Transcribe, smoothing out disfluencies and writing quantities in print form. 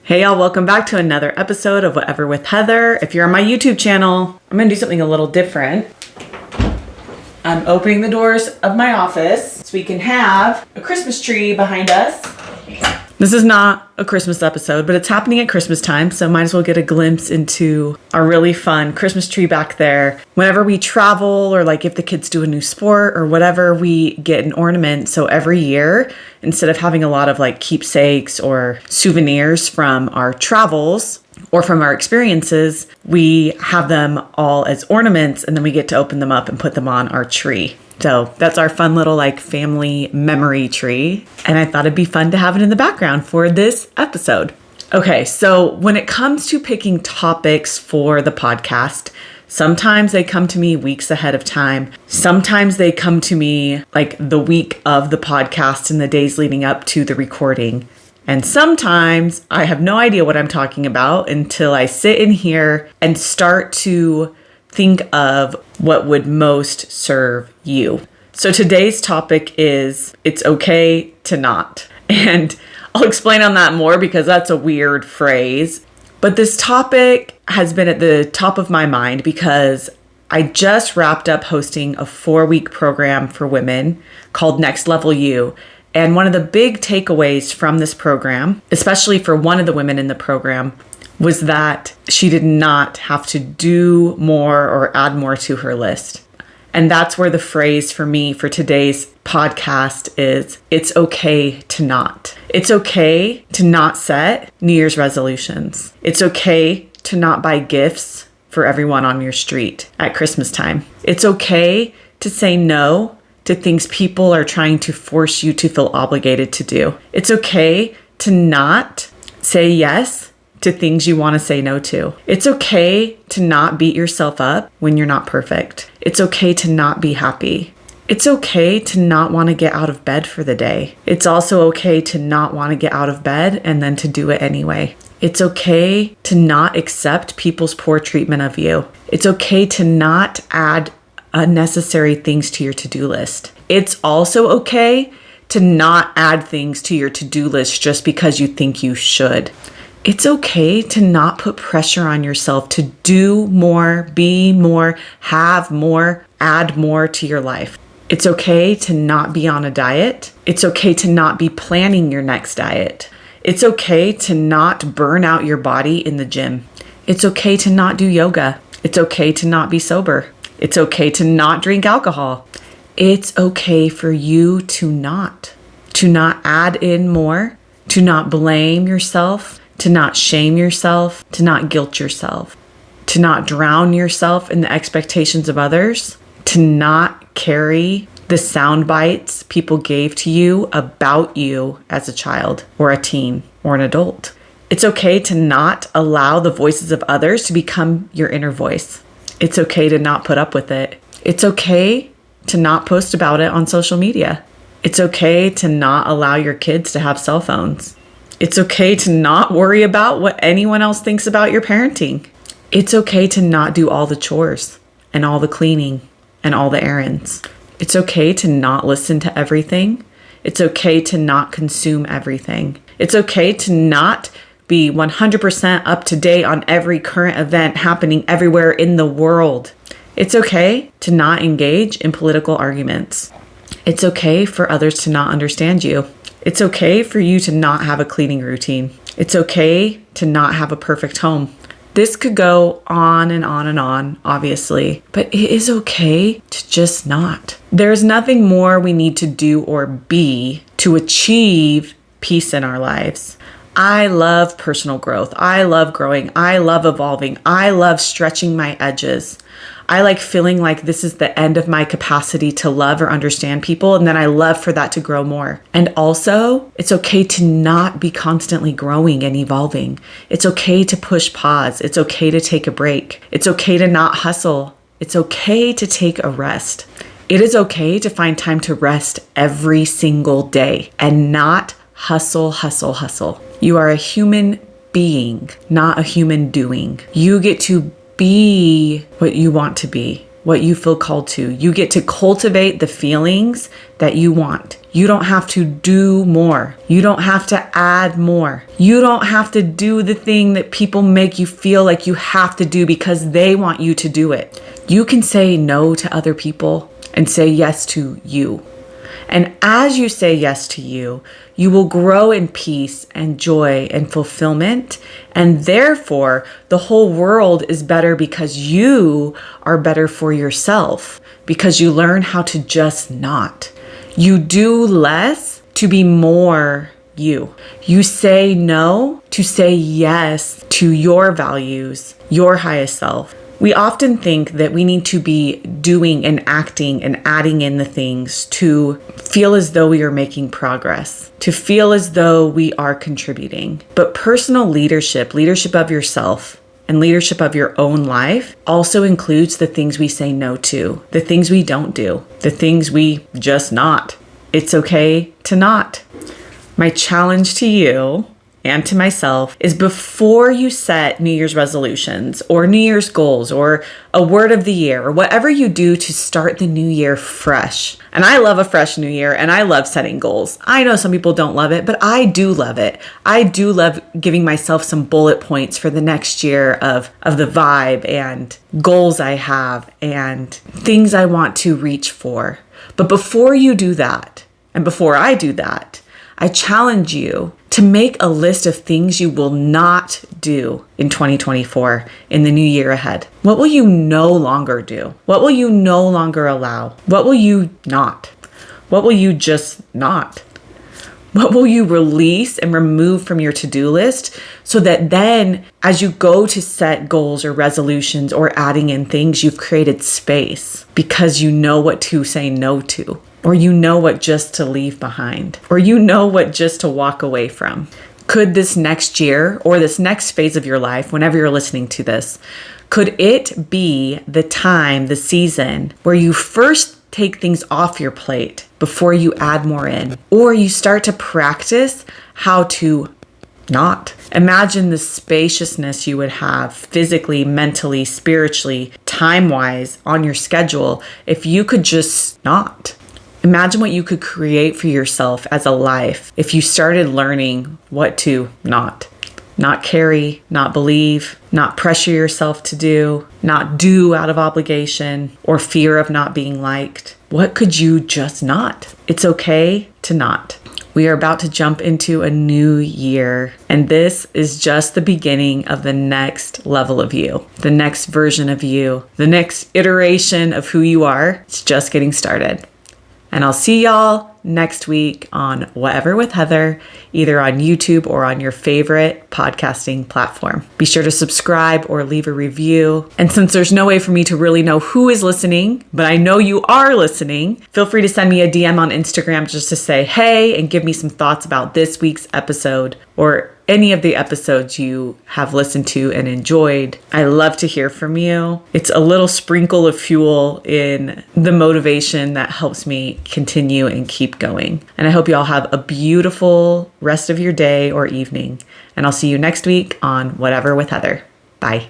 Hey y'all, welcome back to another episode of Whatever with Heather. If you're on my YouTube channel, I'm gonna do something a little different. I'm opening the doors of my office so we can have a Christmas tree behind us. This is not a Christmas episode, but it's happening at Christmas time, so might as well get a glimpse into our really fun Christmas tree back there. Whenever we travel or like if the kids do a new sport or whatever, we get an ornament. So every year, instead of having a lot of like keepsakes or souvenirs from our travels or from our experiences, we have them all as ornaments and then we get to open them up and put them on our tree. So that's our fun little like family memory tree. And I thought it'd be fun to have it in the background for this episode. Okay, so when it comes to picking topics for the podcast, sometimes they come to me weeks ahead of time. Sometimes they come to me like the week of the podcast and the days leading up to the recording. And sometimes I have no idea what I'm talking about until I sit in here and start to think of what would most serve you. So today's topic is it's okay to not. And I'll explain on that more because that's a weird phrase. But this topic has been at the top of my mind because I just wrapped up hosting a 4-week program for women called Next Level You. And one of the big takeaways from this program, especially for one of the women in the program, was that she did not have to do more or add more to her list. And that's where the phrase for me for today's podcast is, it's okay to not. It's okay to not set New Year's resolutions. It's okay to not buy gifts for everyone on your street at Christmas time. It's okay to say no to things people are trying to force you to feel obligated to do. It's okay to not say yes to things you want to say no to. It's okay to not beat yourself up when you're not perfect. It's okay to not be happy. It's okay to not want to get out of bed for the day. It's also okay to not want to get out of bed and then to do it anyway. It's okay to not accept people's poor treatment of you. It's okay to not add unnecessary things to your to-do list. It's also okay to not add things to your to-do list just because you think you should. It's okay to not put pressure on yourself to do more, be more, have more, add more to your life. It's okay to not be on a diet. It's okay to not be planning your next diet. It's okay to not burn out your body in the gym. It's okay to not do yoga. It's okay to not be sober. It's okay to not drink alcohol. It's okay for you to not add in more, to not blame yourself, to not shame yourself, to not guilt yourself, to not drown yourself in the expectations of others, to not carry the sound bites people gave to you about you as a child or a teen or an adult. It's okay to not allow the voices of others to become your inner voice. It's okay to not put up with it. It's okay to not post about it on social media. It's okay to not allow your kids to have cell phones. It's okay to not worry about what anyone else thinks about your parenting. It's okay to not do all the chores and all the cleaning and all the errands. It's okay to not listen to everything. It's okay to not consume everything. It's okay to not be 100% up to date on every current event happening everywhere in the world. It's okay to not engage in political arguments. It's okay for others to not understand you. It's okay for you to not have a cleaning routine. It's okay to not have a perfect home. This could go on and on and on, obviously, but it is okay to just not. There's nothing more we need to do or be to achieve peace in our lives. I love personal growth. I love growing. I love evolving. I love stretching my edges. I like feeling like this is the end of my capacity to love or understand people. And then I love for that to grow more. And also, it's okay to not be constantly growing and evolving. It's okay to push pause. It's okay to take a break. It's okay to not hustle. It's okay to take a rest. It is okay to find time to rest every single day and not hustle, hustle, hustle. You are a human being, not a human doing. You get to be what you want to be. what you feel called to. You get to cultivate the feelings that you want. You don't have to do more. You don't have to add more. You don't have to do the thing that people make you feel like you have to do because they want you to do it. You can say no to other people and say yes to you. And as you say yes to you, you will grow in peace and joy and fulfillment. And therefore, the whole world is better because you are better for yourself, because you learn how to just not. You do less to be more you. You say no to say yes to your values, your highest self. We often think that we need to be doing and acting and adding in the things to feel as though we are making progress, to feel as though we are contributing. But personal leadership, leadership of yourself, and leadership of your own life also includes the things we say no to, the things we don't do, the things we just not. It's okay to not. My challenge to you and to myself is, before you set New Year's resolutions or New Year's goals or a word of the year or whatever you do to start the new year fresh. And I love a fresh new year and I love setting goals. I know some people don't love it, but I do love it. I do love giving myself some bullet points for the next year of the vibe and goals I have and things I want to reach for. But before you do that, and before I do that, I challenge you to make a list of things you will not do in 2024, in the new year ahead. What will you no longer do? What will you no longer allow? What will you not? What will you just not? What will you release and remove from your to-do list so that then as you go to set goals or resolutions or adding in things, you've created space because you know what to say no to, or you know what just to leave behind, or you know what just to walk away from. Could this next year or this next phase of your life, whenever you're listening to this, could it be the time, the season where you first take things off your plate before you add more in, or you start to practice how to not? Imagine the spaciousness you would have physically, mentally, spiritually, time-wise on your schedule if you could just not. Imagine what you could create for yourself as a life if you started learning what to not carry, not believe, not pressure yourself to do, not do out of obligation or fear of not being liked. What could you just not? It's okay to not. We are about to jump into a new year, and this is just the beginning of the next level of you, the next version of you, the next iteration of who you are. It's just getting started. And I'll see y'all next week on Whatever with Heather, either on YouTube or on your favorite podcasting platform. Be sure to subscribe or leave a review. And since there's no way for me to really know who is listening, but I know you are listening, feel free to send me a DM on Instagram just to say hey and give me some thoughts about this week's episode or any of the episodes you have listened to and enjoyed. I love to hear from you. It's a little sprinkle of fuel in the motivation that helps me continue and keep going. And I hope you all have a beautiful rest of your day or evening. And I'll see you next week on Whatever with Heather. Bye.